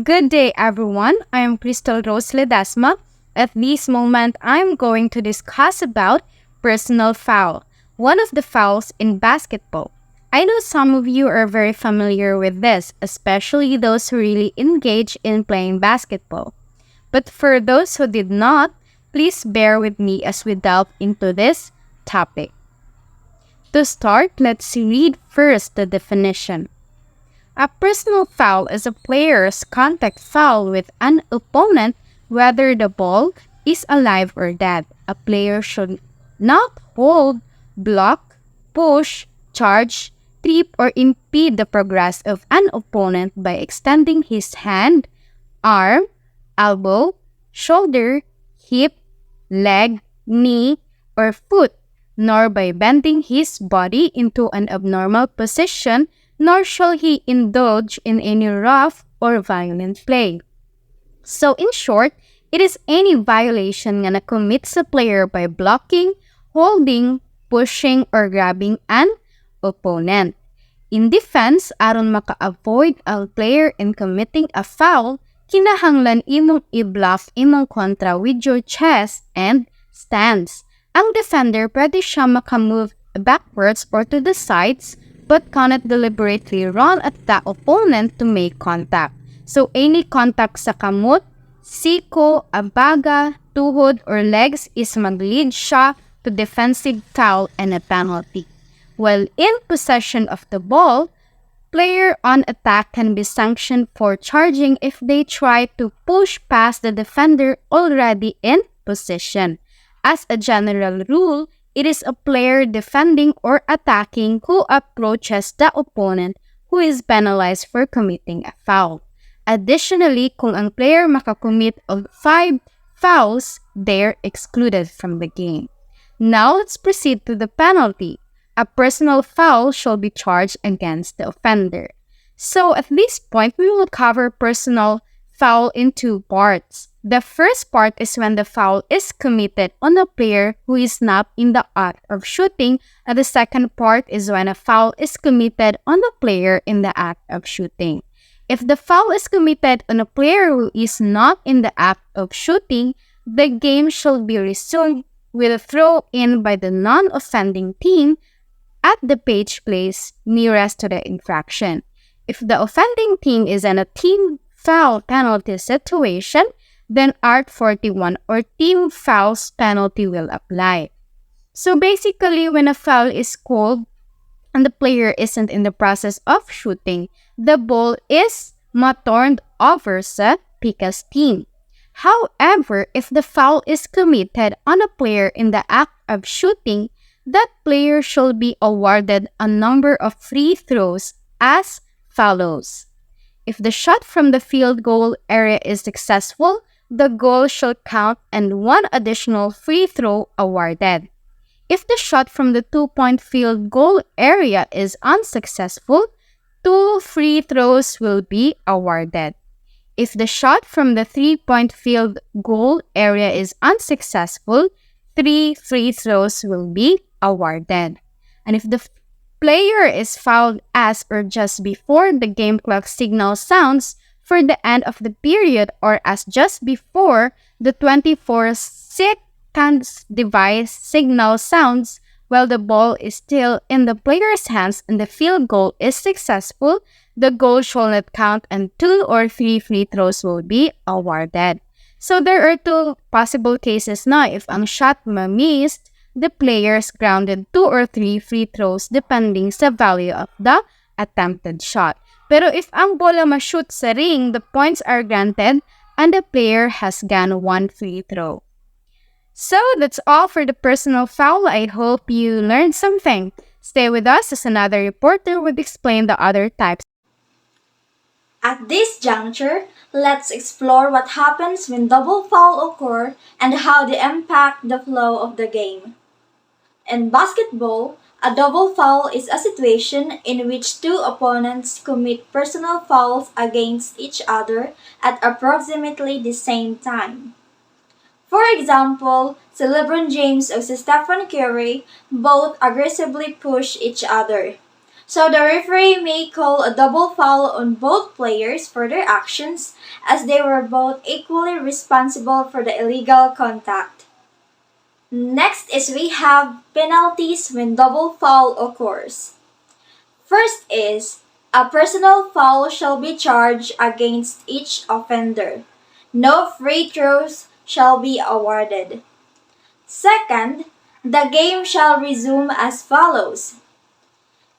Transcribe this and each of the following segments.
Good day, everyone. I am Crystal Rose Ledesma. At this moment, I'm going to discuss about personal foul, one of the fouls in basketball. I know some of you are very familiar with this, especially those who really engage in playing basketball. But for those who did not, please bear with me as we delve into this topic. To start, let's read first the definition. A personal foul is a player's contact foul with an opponent, whether the ball is alive or dead. A player should not hold, block, push, charge, trip, or impede the progress of an opponent by extending his hand, arm, elbow, shoulder, hip, leg, knee, or foot, nor by bending his body into an abnormal position, nor shall he indulge in any rough or violent play. So in short, it is any violation nga na-commit sa player by blocking, holding, pushing, or grabbing an opponent. In defense, aron maka-avoid ang player in committing a foul, kinahanglan imong i-block imong kontra with your chest and stance. Ang defender pwede siya maka-move backwards or to the sides but cannot deliberately run at the opponent to make contact. So any contact sa kamot, siko, abaga, tuhod, or legs is mag-lead siya to defensive foul and a penalty. While in possession of the ball, player on attack can be sanctioned for charging if they try to push past the defender already in position. As a general rule, it is a player defending or attacking who approaches the opponent who is penalized for committing a foul. Additionally, kung ang player makakommit of 5 fouls, they're excluded from the game. Now, let's proceed to the penalty. A personal foul shall be charged against the offender. So, at this point, we will cover personal foul in 2 parts. The first part is when the foul is committed on a player who is not in the act of shooting, and the second part is when a foul is committed on a player in the act of shooting. If the foul is committed on a player who is not in the act of shooting, the game shall be resumed with a throw-in by the non-offending team at the pitch place nearest to the infraction. If the offending team is in a team foul penalty situation, then Art 41 or team fouls penalty will apply. So basically, when a foul is called and the player isn't in the process of shooting, the ball is turned over sa Pika's team. However, if the foul is committed on a player in the act of shooting, that player shall be awarded a number of free throws as follows. If the shot from the field goal area is successful, the goal shall count and 1 additional free throw awarded. If the shot from the 2-point field goal area is unsuccessful, 2 free throws will be awarded. If the shot from the 3-point field goal area is unsuccessful, 3 free throws will be awarded. And if the player is fouled as or just before the game clock signal sounds for the end of the period or as just before the 24 seconds device signal sounds while the ball is still in the player's hands and the field goal is successful, the goal shall not count and 2 or 3 free throws will be awarded. So there are 2 possible cases na if ang shot ma-missed, the players grounded 2 or 3 free throws depending sa value of the attempted shot. Pero if ang bola ma-shoot sa ring, the points are granted and the player has gained 1 free throw. So that's all for the personal foul. I hope you learned something. Stay with us as another reporter would explain the other types. At this juncture, let's explore what happens when double foul occur and how they impact the flow of the game. In basketball, a double foul is a situation in which 2 opponents commit personal fouls against each other at approximately the same time. For example, si LeBron James o si Stephen Curry both aggressively push each other. So the referee may call a double foul on both players for their actions as they were both equally responsible for the illegal contact. Next is we have penalties when double foul occurs. First is, a personal foul shall be charged against each offender. No free throws shall be awarded. Second, the game shall resume as follows.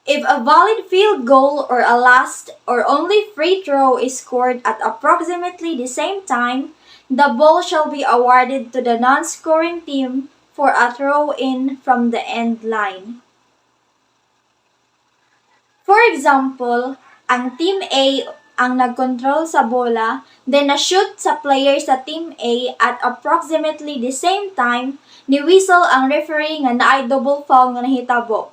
If a valid field goal or a last or only free throw is scored at approximately the same time, the ball shall be awarded to the non-scoring team for a throw-in from the end line. For example, ang Team A ang nagkontrol sa bola, then na-shoot sa player sa Team A at approximately the same time, ni-whistle ang referee nga naay double foul nga nahitabo.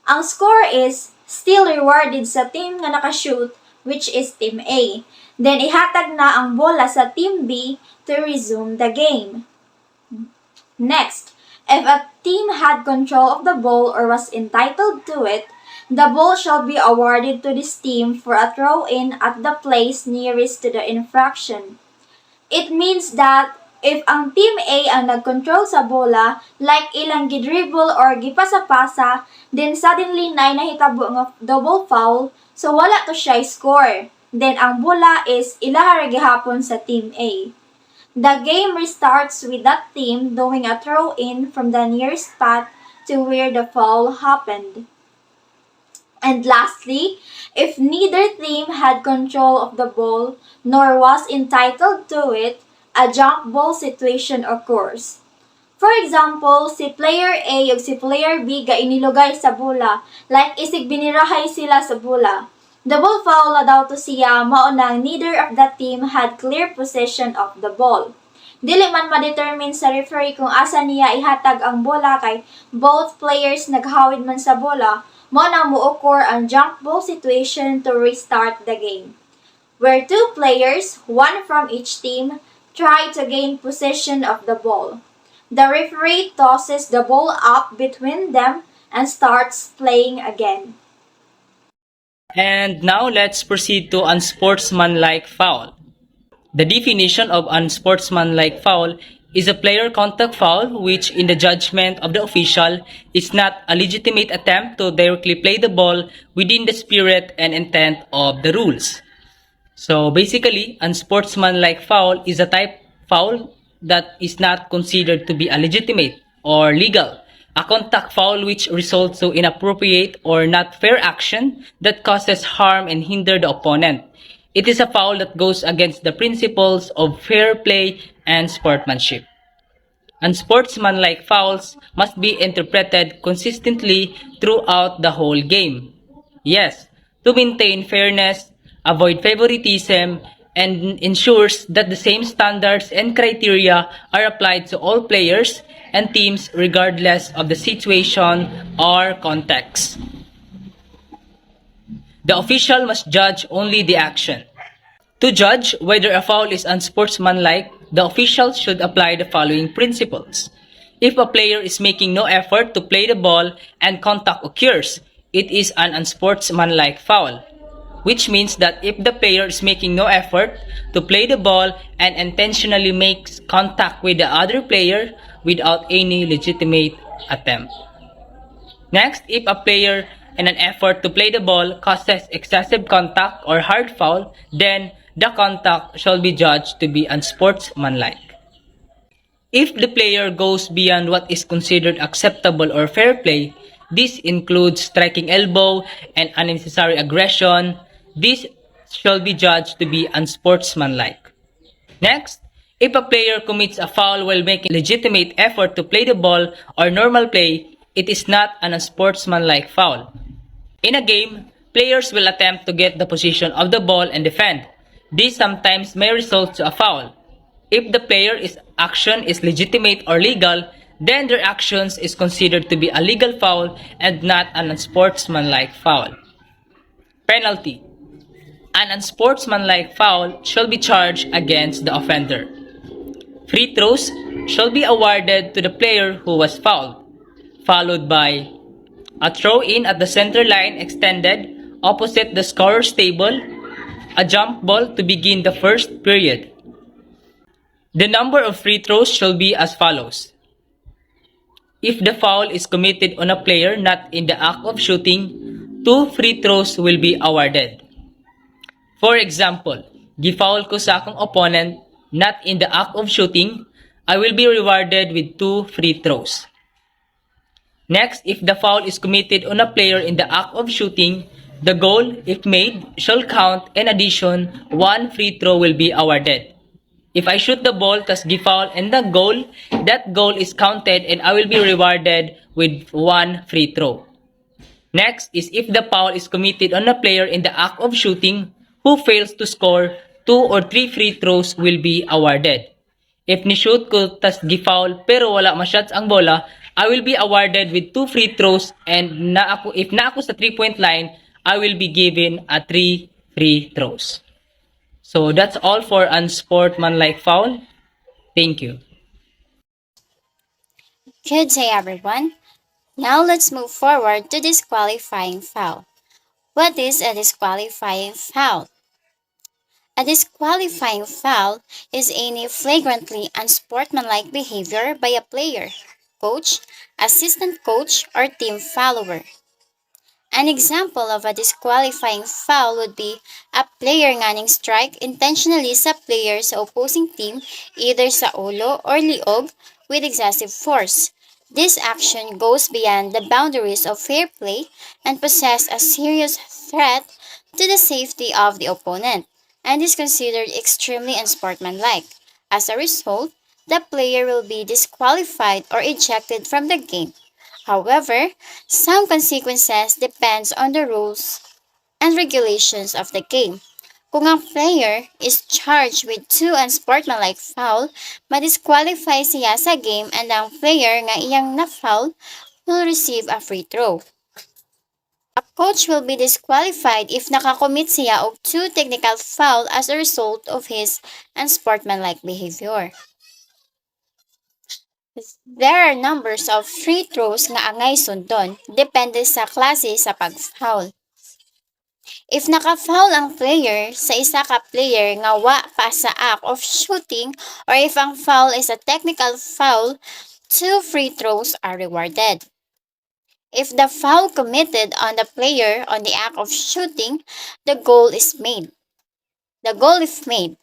Ang score is still rewarded sa team nga nakashoot, which is Team A. Then ihatag na ang bola sa Team B to resume the game. Next, if a team had control of the ball or was entitled to it, the ball shall be awarded to this team for a throw-in at the place nearest to the infraction. It means that if ang Team A ang nagkontrol sa bola, like ilang gidribble or gipasa-pasa, then suddenly na nahitabo nga double foul, so wala to siya score. Then ang bola is ilaha gihapon sa Team A. The game restarts with that team doing a throw-in from the nearest spot to where the foul happened. And lastly, if neither team had control of the ball nor was entitled to it, a jump ball situation occurs. For example, si player A ug si player B ga inilugay sa bola, like isig binirahay sila sa bola. Double foul na daw to siya, mao nang neither of the team had clear possession of the ball. Dili man ma-determine sa referee kung asa niya ihatag ang bola kay both players naghawid man sa bola, mao nang mo-occur ang jump ball situation to restart the game, where two players, one from each team, try to gain possession of the ball. The referee tosses the ball up between them and starts playing again. And now let's proceed to unsportsmanlike foul. The definition of unsportsmanlike foul is a player contact foul which, in the judgment of the official, is not a legitimate attempt to directly play the ball within the spirit and intent of the rules. So basically, unsportsmanlike foul is a type foul that is not considered to be a legitimate or legal. A contact foul which results to inappropriate or not fair action that causes harm and hinder the opponent. It is a foul that goes against the principles of fair play and sportsmanship. Unsportsmanlike fouls must be interpreted consistently throughout the whole game. Yes, to maintain fairness, avoid favoritism, and ensures that the same standards and criteria are applied to all players and teams regardless of the situation or context. The official must judge only the action. To judge whether a foul is unsportsmanlike, the official should apply the following principles. If a player is making no effort to play the ball and contact occurs, it is an unsportsmanlike foul, which means that if the player is making no effort to play the ball and intentionally makes contact with the other player without any legitimate attempt. Next, if a player in an effort to play the ball causes excessive contact or hard foul, then the contact shall be judged to be unsportsmanlike. If the player goes beyond what is considered acceptable or fair play, this includes striking elbow and unnecessary aggression, this shall be judged to be unsportsmanlike. Next, if a player commits a foul while making legitimate effort to play the ball or normal play, it is not an unsportsmanlike foul. In a game, players will attempt to get the position of the ball and defend. This sometimes may result to a foul. If the player's action is legitimate or legal, then their actions is considered to be a legal foul and not an unsportsmanlike foul. Penalty. An unsportsmanlike foul shall be charged against the offender. Free throws shall be awarded to the player who was fouled, followed by a throw-in at the center line extended opposite the scorer's table, a jump ball to begin the first period. The number of free throws shall be as follows. If the foul is committed on a player not in the act of shooting, 2 free throws will be awarded. For example, gifoul ko sa akong opponent not in the act of shooting, I will be rewarded with 2 free throws. Next, if the foul is committed on a player in the act of shooting, the goal, if made, shall count. In addition, 1 free throw will be awarded. If I shoot the ball, tas gifoul and the goal, that goal is counted and I will be rewarded with 1 free throw. Next is if the foul is committed on a player in the act of shooting who fails to score, 2 or 3 free throws will be awarded. If ni-shoot ko tas gifoul pero wala ma-shots ang bola, I will be awarded with 2 free throws and if na ako sa 3-point line, I will be given a 3 free throws. So that's all for unsportsmanlike foul. Thank you. Good day, everyone. Now let's move forward to disqualifying foul. What is a disqualifying foul? A disqualifying foul is any flagrantly unsportsmanlike behavior by a player, coach, assistant coach, or team follower. An example of a disqualifying foul would be a player nganong strike intentionally sa player sa opposing team either sa ulo or liog with excessive force. This action goes beyond the boundaries of fair play and poses a serious threat to the safety of the opponent and is considered extremely unsportsmanlike. As a result, the player will be disqualified or ejected from the game. However, some consequences depends on the rules and regulations of the game. Kung ang player is charged with 2 unsportsmanlike foul, ma-disqualify siya sa game and ang player nga iyang na-foul will receive a free throw. A coach will be disqualified if nakakommit siya og 2 technical foul as a result of his unsportsmanlike behavior. There are numbers of free throws nga angay sundon, depende sa klase sa pag-foul. If naka-foul ang player sa isa ka player nga wa pa sa act of shooting or if ang foul is a technical foul, 2 free throws are rewarded. If the foul committed on the player on the act of shooting, the goal is made. The goal, if made,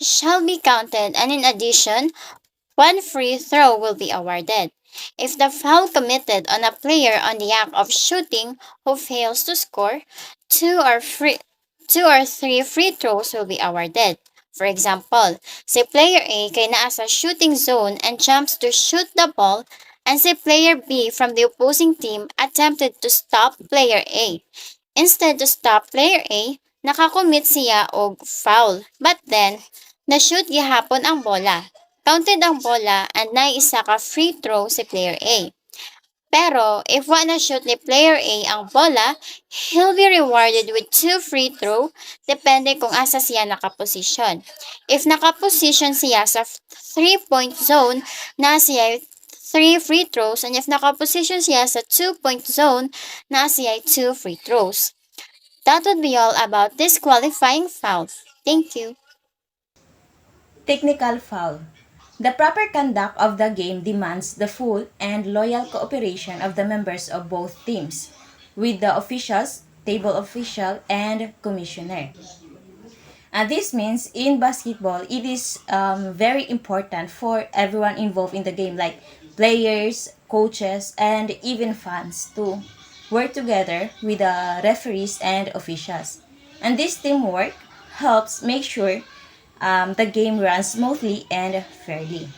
shall be counted and in addition, 1 free throw will be awarded. If the foul committed on a player on the act of shooting who fails to score, 2 or 3 free throws will be awarded. For example, si player A kay naa sa shooting zone and jumps to shoot the ball, and si player B from the opposing team attempted to stop player A. Instead to stop player A, nakakommit siya og foul, but then, na-shoot gihapon ang bola. Counted ang bola and naisa ka free throw si player A. Pero, if wa na shoot ni player A ang bola, he'll be rewarded with 2 free throw, depende kung asa siya nakaposisyon. If nakaposisyon siya sa 3-point zone, na siya 3 free throws, and if nakaposisyon siya sa 2-point zone, na siya 2 free throws. That would be all about disqualifying fouls. Thank you. Technical foul. The proper conduct of the game demands the full and loyal cooperation of the members of both teams, with the officials, table official, and commissioner. And this means in basketball, it is very important for everyone involved in the game, like players, coaches, and even fans, to work together with the referees and officials. And this teamwork helps make sure the game runs smoothly and fairly.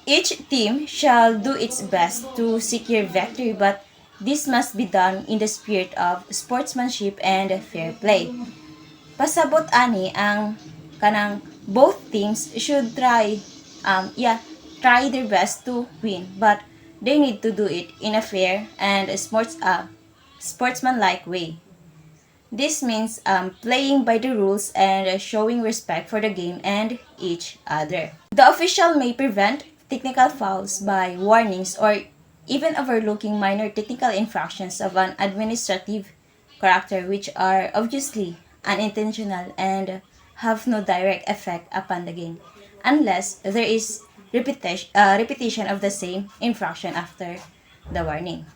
Each team shall do its best to secure victory, but this must be done in the spirit of sportsmanship and fair play. Pasabot ani ang kanang both teams should try their best to win, but they need to do it in a fair and sportsmanlike way. This means playing by the rules and showing respect for the game and each other. The official may prevent technical fouls by warnings or even overlooking minor technical infractions of an administrative character which are obviously unintentional and have no direct effect upon the game, unless there is repetition of the same infraction after the warning.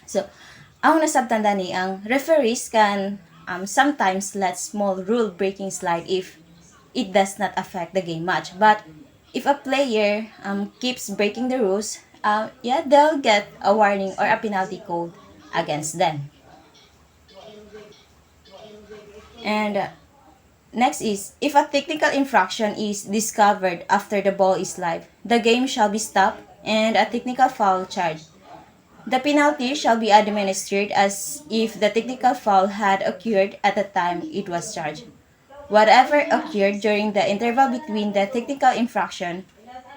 So, ang nasabtanda ni ang referees can sometimes let small rule breaking slide if it does not affect the game much. But if a player keeps breaking the rules, yeah, they'll get a warning or a penalty code against them. And next is, if a technical infraction is discovered after the ball is live, the game shall be stopped and a technical foul charged. The penalty shall be administered as if the technical foul had occurred at the time it was charged. Whatever occurred during the interval between the technical infraction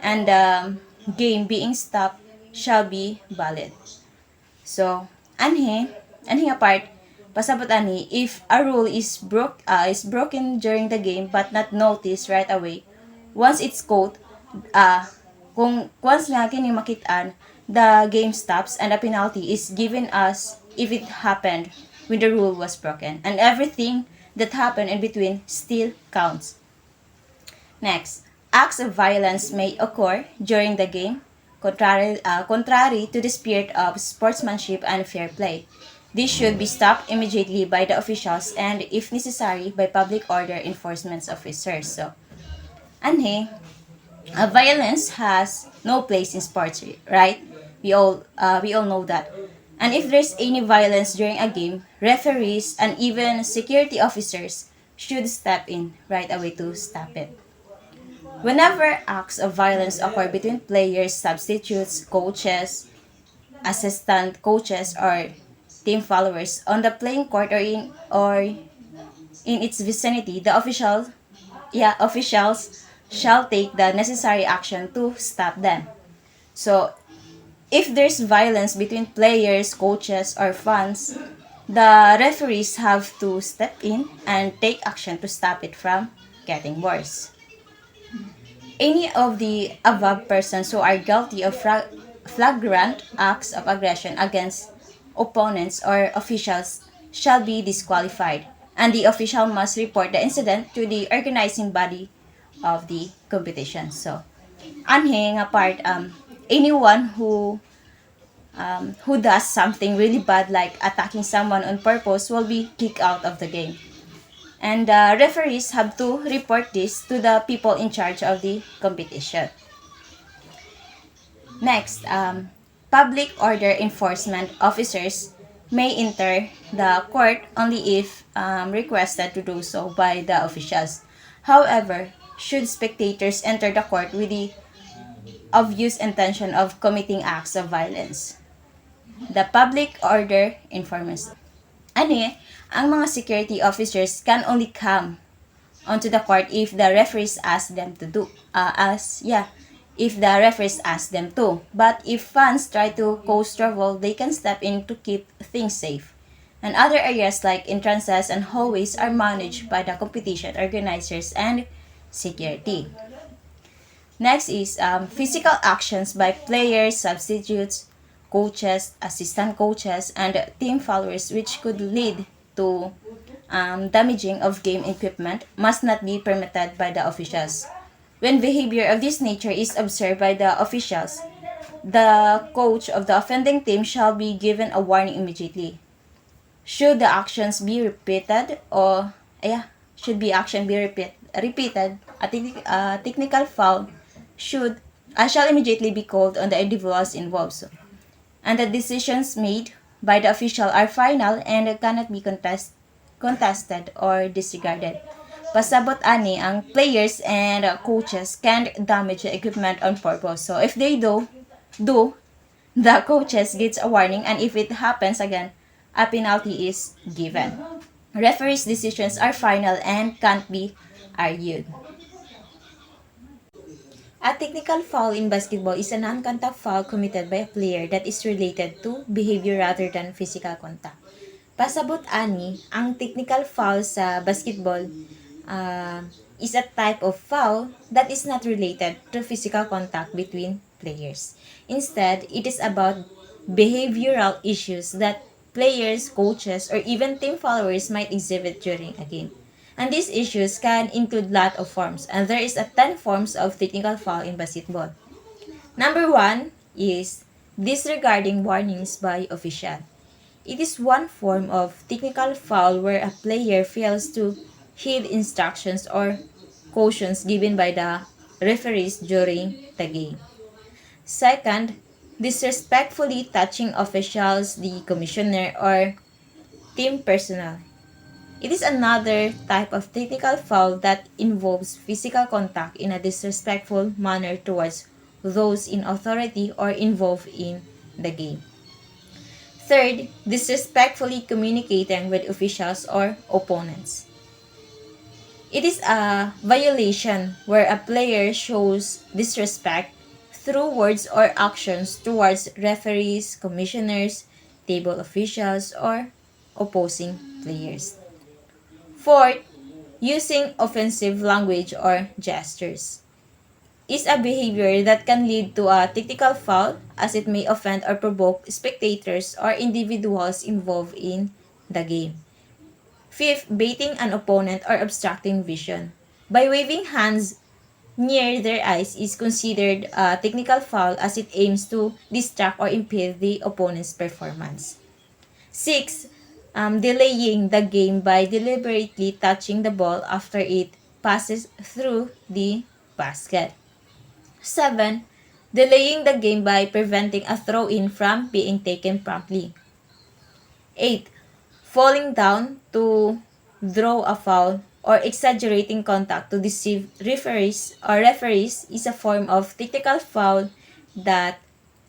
and the game being stopped shall be valid. So, anhi apart, pasabot ani, if a rule is broken during the game but not noticed right away, once it's caught, kung once nga kini makitaan, the game stops and a penalty is given as if it happened when the rule was broken, and everything that happened in between still counts. Next, acts of violence may occur during the game, contrary to the spirit of sportsmanship and fair play. This should be stopped immediately by the officials and, if necessary, by public order enforcement officers. So, violence has no place in sports, right? We all know that. And if there's any violence during a game, referees and even security officers should step in right away to stop it. Whenever acts of violence occur between players, substitutes, coaches, assistant coaches, or team followers on the playing court or in its vicinity, the officials shall take the necessary action to stop them. So, if there's violence between players, coaches, or fans, the referees have to step in and take action to stop it from getting worse. Any of the above persons who are guilty of flagrant acts of aggression against opponents or officials shall be disqualified, and the official must report the incident to the organizing body of the competition. So, anhing apart, anyone who does something really bad like attacking someone on purpose will be kicked out of the game. And referees have to report this to the people in charge of the competition. Next, public order enforcement officers may enter the court only if requested to do so by the officials. However, should spectators enter the court with the obvious intention of committing acts of violence, the public order informers, ang mga security officers can only come onto the court if the referees ask them to if the referees ask them to. But if fans try to cause trouble, they can step in to keep things safe. And other areas like entrances and hallways are managed by the competition organizers and security. Next is physical actions by players, substitutes, coaches, assistant coaches, and team followers which could lead to damaging of game equipment must not be permitted by the officials. When behavior of this nature is observed by the officials, the coach of the offending team shall be given a warning immediately. Should the actions be repeated, a technical foul shall immediately be called on the individuals involved. So, and the decisions made by the official are final and cannot be contested or disregarded. Pasabot ani, ang players and coaches can't damage the equipment on purpose. So if they do, the coaches gets a warning, and if it happens again, a penalty is given. Referees' decisions are final and can't be argued. A technical foul in basketball is a non-contact foul committed by a player that is related to behavior rather than physical contact. Pasabot ani, ang technical foul sa basketball is a type of foul that is not related to physical contact between players. Instead, it is about behavioral issues that players, coaches, or even team followers might exhibit during a game. And these issues can include lot of forms, and there is a 10 forms of technical foul in basketball. Number 1 is disregarding warnings by official. It is one form of technical foul where a player fails to heed instructions or cautions given by the referees during the game. Second, disrespectfully touching officials, the commissioner, or team personnel. It is another type of technical foul that involves physical contact in a disrespectful manner towards those in authority or involved in the game. Third, disrespectfully communicating with officials or opponents. It is a violation where a player shows disrespect through words or actions towards referees, commissioners, table officials, or opposing players. Fourth, using offensive language or gestures is a behavior that can lead to a technical foul as it may offend or provoke spectators or individuals involved in the game. Fifth, baiting an opponent or obstructing vision. By waving hands near their eyes is considered a technical foul as it aims to distract or impede the opponent's performance. Six, delaying the game by deliberately touching the ball after it passes through the basket. 7. Delaying the game by preventing a throw-in from being taken promptly. 8. Falling down to draw a foul or exaggerating contact to deceive referees is a form of technical foul that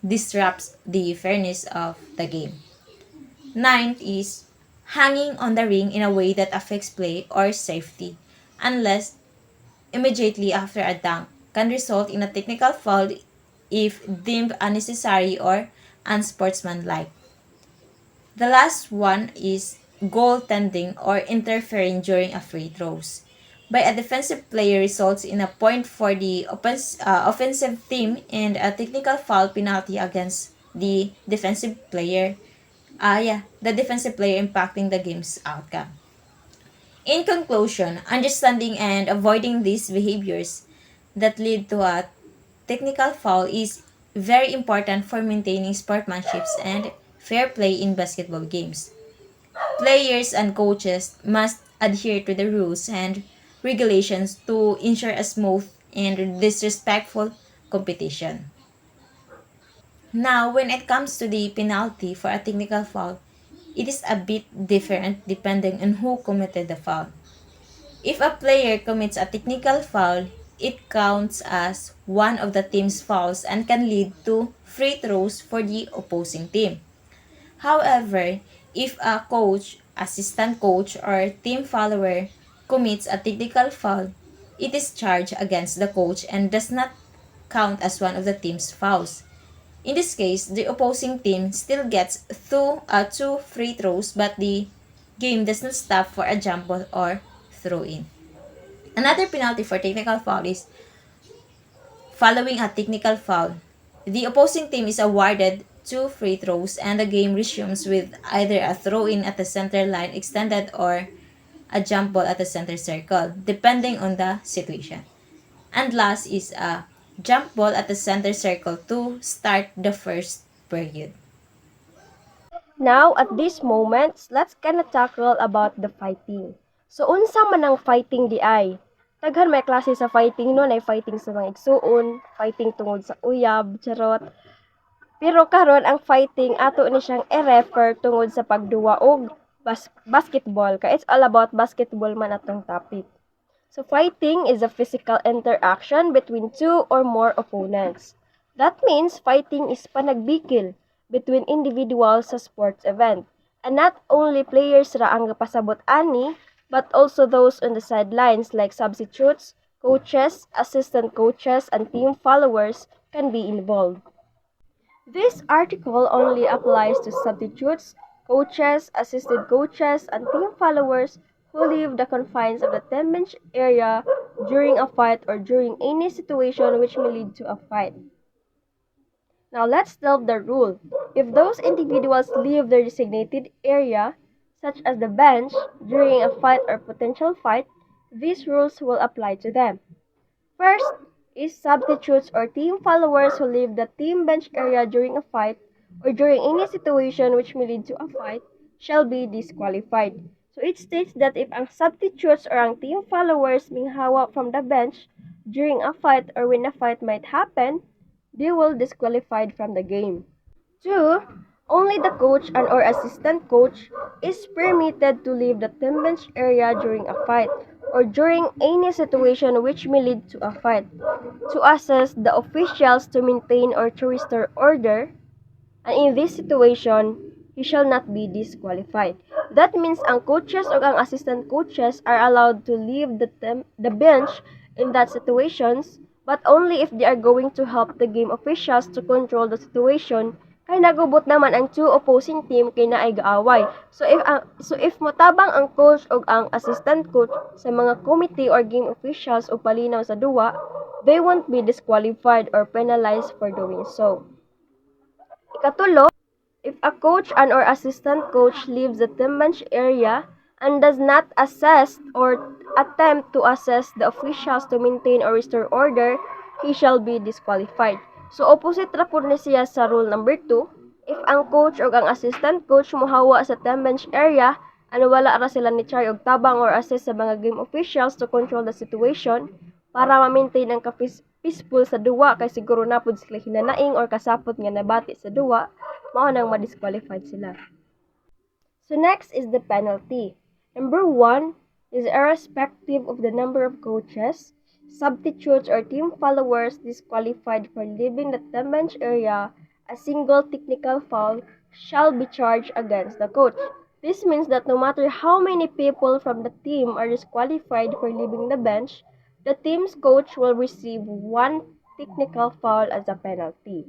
disrupts the fairness of the game. 9th is hanging on the ring in a way that affects play or safety, unless immediately after a dunk, can result in a technical foul if deemed unnecessary or unsportsmanlike. The last one is goaltending or interfering during a free throws. By a defensive player results in a point for the offensive team and a technical foul penalty against the defensive player. The defensive player impacting the game's outcome. In conclusion, understanding and avoiding these behaviors that lead to a technical foul is very important for maintaining sportsmanship and fair play in basketball games. Players and coaches must adhere to the rules and regulations to ensure a smooth and disrespectful competition. Now, when it comes to the penalty for a technical foul, it is a bit different depending on who committed the foul. If a player commits a technical foul, it counts as one of the team's fouls and can lead to free throws for the opposing team. However, if a coach, assistant coach, or team follower commits a technical foul, it is charged against the coach and does not count as one of the team's fouls. In this case, the opposing team still gets two free throws, but the game does not stop for a jump ball or throw in. Another penalty for technical foul is following a technical foul. The opposing team is awarded two free throws and the game resumes with either a throw in at the center line extended or a jump ball at the center circle, depending on the situation. And last is a jump ball at the center circle to start the first period. Now, at this moment, let's gonna tackle about the fighting. So, unsa man ang fighting di ay? Daghan may klase sa fighting no, ay fighting sa mga igsuon, fighting tungod sa uyab, charot. Pero karon ang fighting ato ni siyang i-refer tungod sa pagduwa og basketball, kaya it's all about basketball man atong topic. So, fighting is a physical interaction between two or more opponents. That means fighting is panagbikil between individuals sa sports event. And not only players ra ang pasabot ani, but also those on the sidelines like substitutes, coaches, assistant coaches, and team followers can be involved. This article only applies to substitutes, coaches, assistant coaches, and team followers who leave the confines of the 10-bench area during a fight or during any situation which may lead to a fight. Now let's delve the rule. If those individuals leave their designated area, such as the bench, during a fight or potential fight, these rules will apply to them. First is substitutes or team followers who leave the team bench area during a fight or during any situation which may lead to a fight shall be disqualified. So it states that if ang substitutes or ang team followers minghawa from the bench during a fight or when a fight might happen, they will disqualified from the game. 2. Only the coach and or assistant coach is permitted to leave the team bench area during a fight or during any situation which may lead to a fight to assess the officials to maintain or to restore order, and in this situation, he shall not be disqualified. That means ang coaches or ang assistant coaches are allowed to leave the bench in that situations, but only if they are going to help the game officials to control the situation kay nagubot naman ang two opposing team kay naay gaaway. So if motabang ang coach o ang assistant coach sa mga committee or game officials o palinaw sa duwa, they won't be disqualified or penalized for doing so. Ikatulo, if a coach and or assistant coach leaves the team bench area and does not assess or attempt to assess the officials to maintain or restore order, he shall be disqualified. So, opposite ra pud ni siya sa rule number 2. If ang coach o ang assistant coach muhawa sa team bench area, ano wala ra sila ni try og tabang or assess sa mga game officials to control the situation para ma-maintain ang peaceful sa duwa kay siguro na pud sila hinanaing or kasapot nga nabati sa duwa, mao nang ma-disqualified sila. So, next is the penalty. Number 1 is irrespective of the number of coaches, substitutes or team followers disqualified for leaving the team bench area, a single technical foul shall be charged against the coach. This means that no matter how many people from the team are disqualified for leaving the bench, the team's coach will receive one technical foul as a penalty.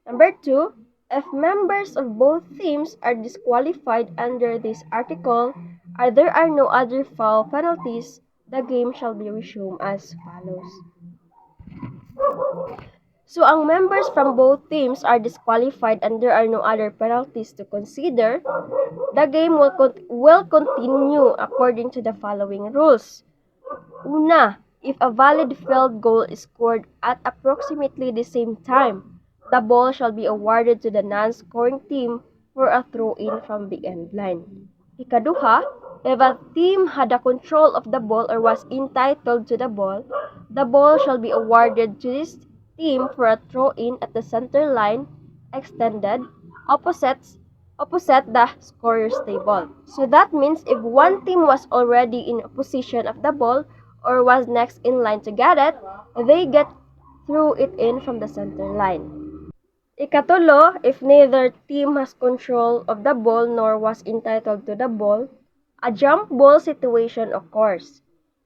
Number 2, if members of both teams are disqualified under this article, or there are no other foul penalties, the game shall be resumed as follows. So, ang members from both teams are disqualified and there are no other penalties to consider. The game will continue according to the following rules. Una, if a valid field goal is scored at approximately the same time, the ball shall be awarded to the non-scoring team for a throw-in from the end line. Ikaduha, if a team had a control of the ball or was entitled to the ball shall be awarded to this team for a throw-in at the center line extended opposite the scorer's table. So that means if one team was already in possession of the ball or was next in line to get it, they get throw it in from the center line. Ikatulo, if neither team has control of the ball nor was entitled to the ball, a jump ball situation occurs.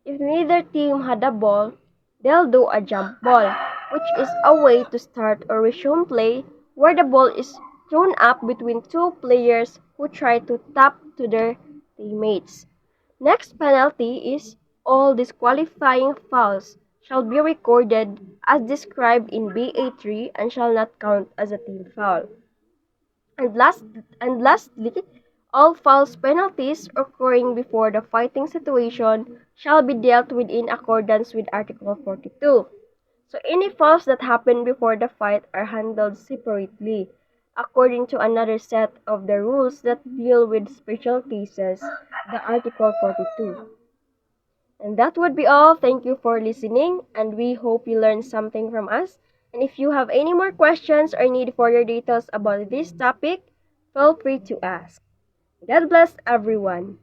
If neither team had the ball, they'll do a jump ball, which is a way to start or resume play where the ball is thrown up between two players who try to tap to their teammates. Next penalty is all disqualifying fouls shall be recorded as described in BA3 and shall not count as a team foul. And lastly, all fouls penalties occurring before the fighting situation shall be dealt with in accordance with Article 42. So any fouls that happen before the fight are handled separately, according to another set of the rules that deal with special cases, the Article 42. And that would be all. Thank you for listening, and we hope you learned something from us. And if you have any more questions or need further details about this topic, feel free to ask. God bless everyone.